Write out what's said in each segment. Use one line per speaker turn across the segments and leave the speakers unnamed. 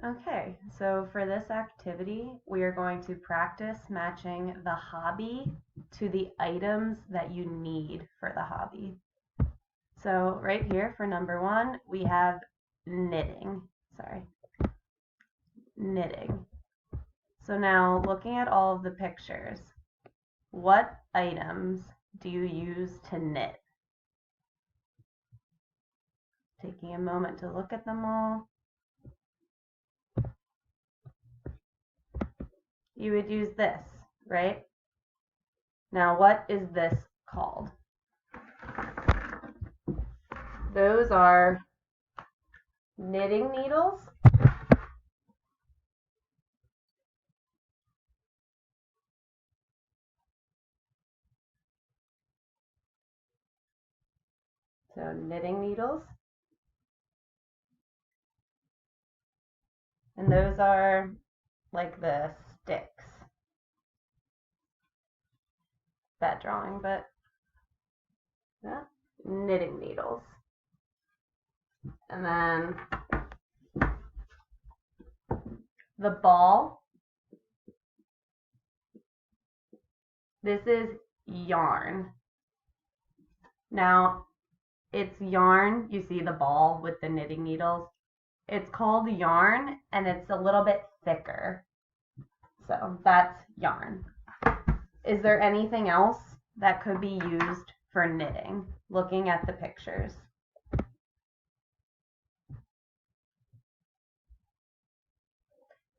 Okay, so for this activity, we are going to practice matching the hobby to the items that you need for the hobby. So right here for number one, we have knitting. Knitting. So now looking at all of the pictures, what items do you use to knit? Taking a moment to look at them all. You would use this, right? Now what is this called? Those are knitting needles. So knitting needles. And those are like the sticks. Bad drawing, but yeah, knitting needles. And then the ball. This is yarn. Now, it's yarn. You see the ball with the knitting needles. It's called yarn, and it's a little bit thicker. So that's yarn. Is there anything else that could be used for knitting? Looking at the pictures.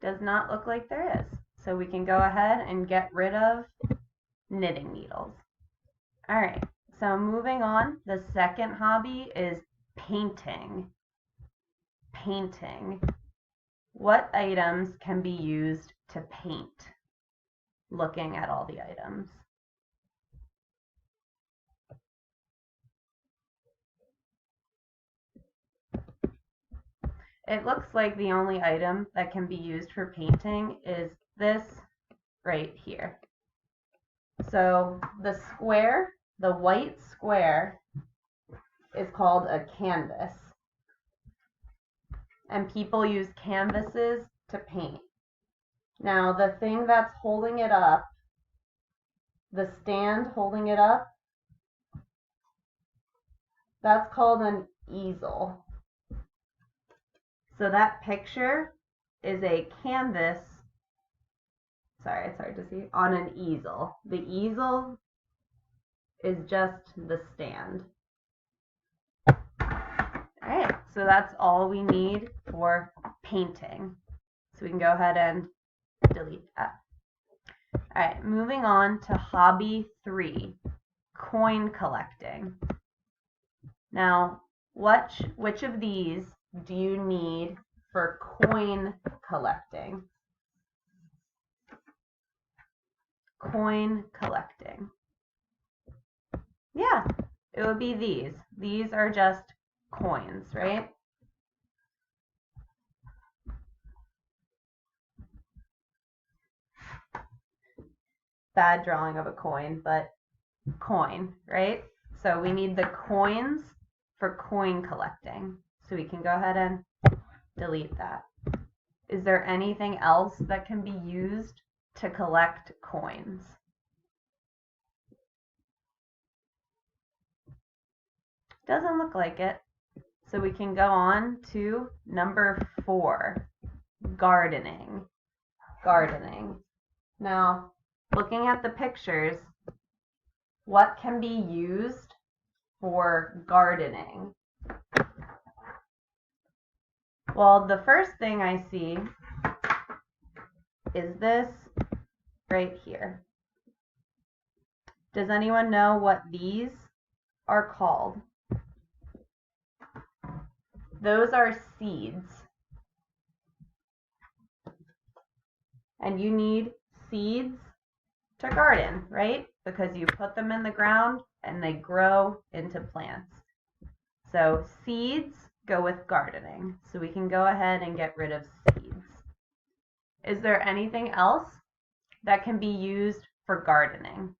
Does not look like there is. So we can go ahead and get rid of knitting needles. All right, so moving on, the second hobby is painting. Painting. What items can be used to paint? Looking at all the items. It looks like the only item that can be used for painting is this right here. So the square, the white square, is called a canvas. And people use canvases to paint. Now the thing that's holding it up, the stand holding it up, that's called an easel. So that picture is a canvas, sorry, it's hard to see, on an easel. The easel is just the stand. All right, so that's all we need for painting. So we can go ahead and delete that. All right, moving on to hobby 3, coin collecting. Now, which of these do you need for coin collecting? Coin collecting. Yeah, it would be these. These are just coins, right? Bad drawing of a coin, but coin, right? So we need the coins for coin collecting. So we can go ahead and delete that. Is there anything else that can be used to collect coins? Doesn't look like it. So we can go on to number 4, gardening. Gardening. Now, looking at the pictures, what can be used for gardening? Well, the first thing I see is this right here. Does anyone know what these are called? Those are seeds. And you need seeds to garden, right? Because you put them in the ground and they grow into plants. So seeds go with gardening. So we can go ahead and get rid of seeds. Is there anything else that can be used for gardening?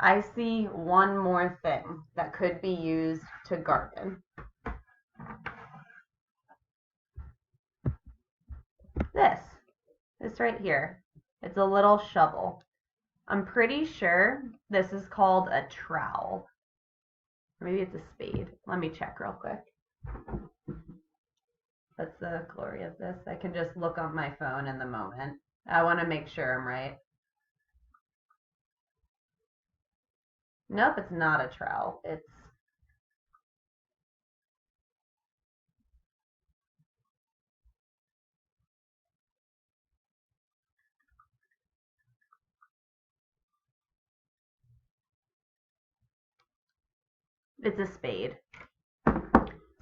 I see one more thing that could be used to garden. This right here. It's a little shovel. I'm pretty sure this is called a trowel. Maybe it's a spade. Let me check real quick. That's the glory of this. I can just look on my phone in the moment. I want to make sure I'm right. Nope, it's not a trowel. It's a spade.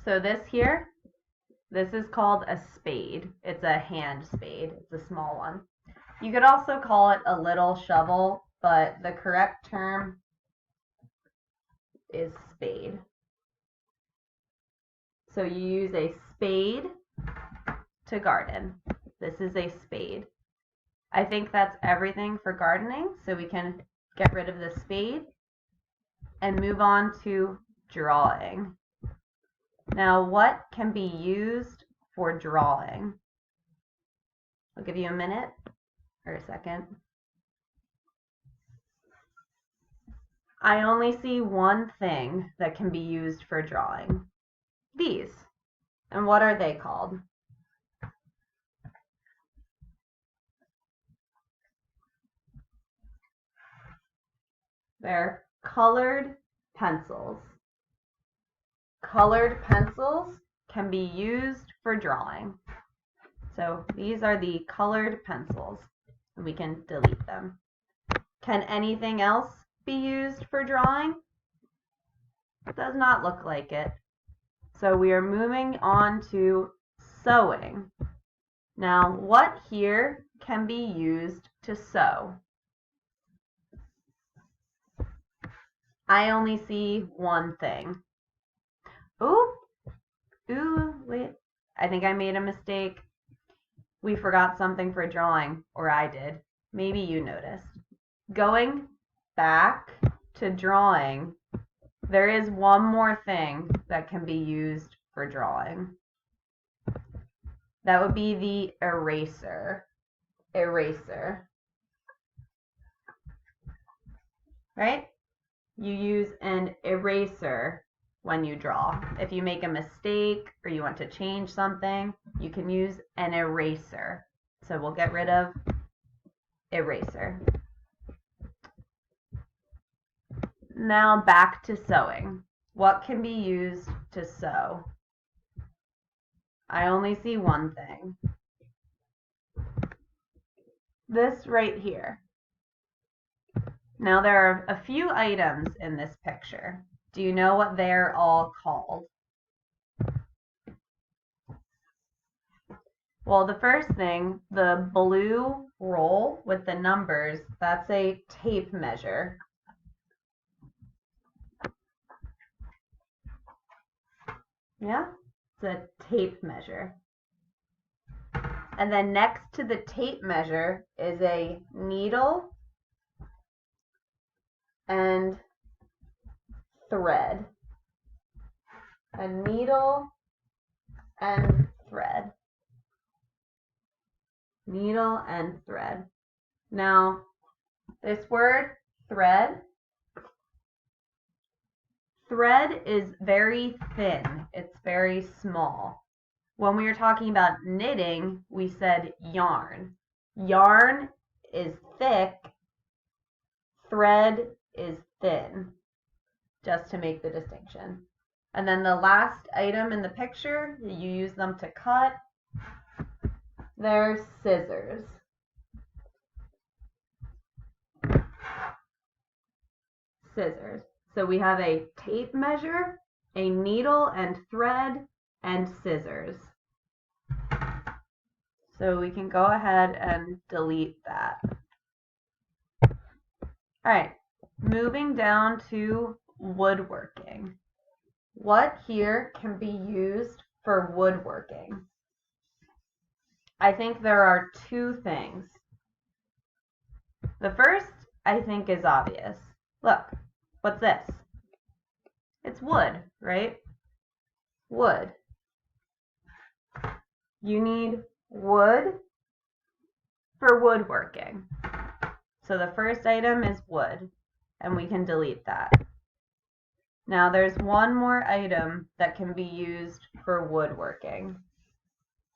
So this here, this is called a spade. It's a hand spade. It's a small one. You could also call it a little shovel, but the correct term is spade. So you use a spade to garden. This is a spade. I think that's everything for gardening, so we can get rid of the spade and move on to drawing. Now, what can be used for drawing? I'll give you a minute or a second. I only see one thing that can be used for drawing. These. And what are they called? They're colored pencils. Colored pencils can be used for drawing. So these are the colored pencils, and we can delete them. Can anything else be used for drawing? It does not look like it. So we are moving on to sewing. Now, what here can be used to sew? I only see one thing. Ooh, wait. I think I made a mistake. We forgot something for drawing, or I did. Maybe you noticed. Going back to drawing, there is one more thing that can be used for drawing. That would be the eraser. Eraser. Right? You use an eraser when you draw. If you make a mistake or you want to change something, you can use an eraser. So we'll get rid of eraser. Now back to sewing. What can be used to sew? I only see one thing. This right here. Now there are a few items in this picture. Do you know what they're all called? Well, the first thing, the blue roll with the numbers, that's a tape measure. Yeah, it's a tape measure. And then next to the tape measure is a needle and thread. A needle and thread. Needle and thread. Now, this word, thread, thread is very thin. It's very small. When we were talking about knitting, we said yarn. Yarn is thick. Thread is thin, just to make the distinction. And then the last item in the picture, you use them to cut. They're scissors. Scissors. So we have a tape measure, a needle and thread, and scissors. So we can go ahead and delete that. All right, moving down to woodworking. What here can be used for woodworking? I think there are two things. The first, I think, is obvious. Look, what's this? It's wood, right? Wood. You need wood for woodworking. So the first item is wood, and we can delete that. Now there's one more item that can be used for woodworking.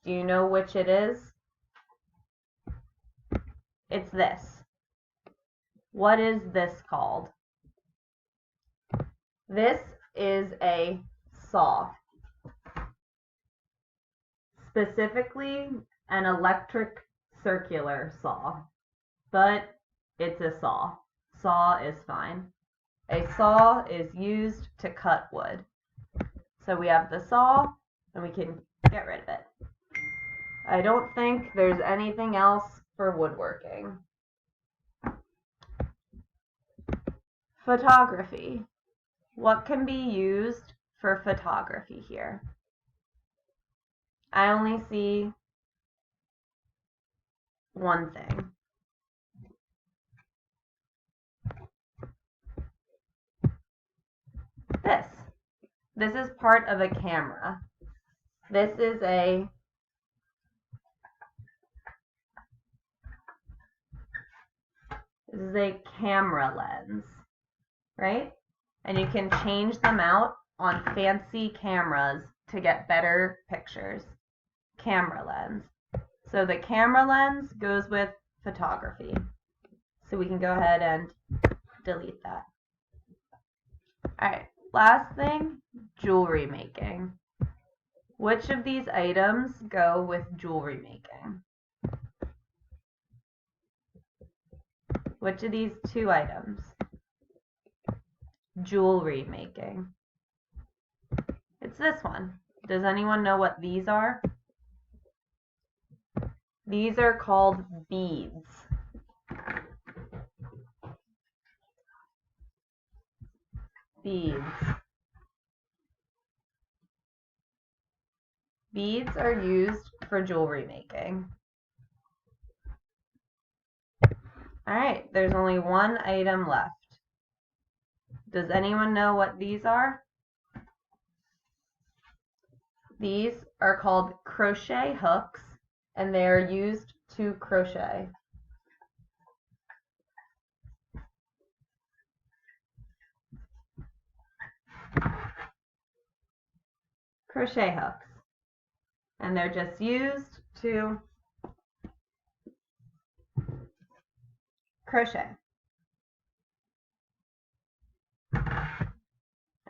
Do you know which it is? It's this. What is this called? This is a saw. Specifically, an electric circular saw. But it's a saw. Saw is fine. A saw is used to cut wood. So we have the saw, and we can get rid of it. I don't think there's anything else for woodworking. Photography. What can be used for photography here? I only see one thing. This is part of a camera. This is a camera lens, right? And you can change them out on fancy cameras to get better pictures. Camera lens. So the camera lens goes with photography. So we can go ahead and delete that. All right, last thing, jewelry making. Which of these items go with jewelry making? Which of these two items? Jewelry making. It's this one. Does anyone know what these are? These are called beads. Beads. Beads are used for jewelry making. Alright, there's only one item left. Does anyone know what these are? These are called crochet hooks, and they are used to crochet. Crochet hooks. And they're just used to crochet.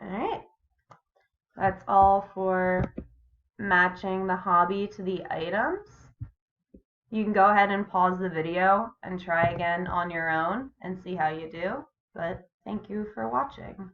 Alright. That's all for matching the hobby to the items. You can go ahead and pause the video and try again on your own and see how you do. But thank you for watching.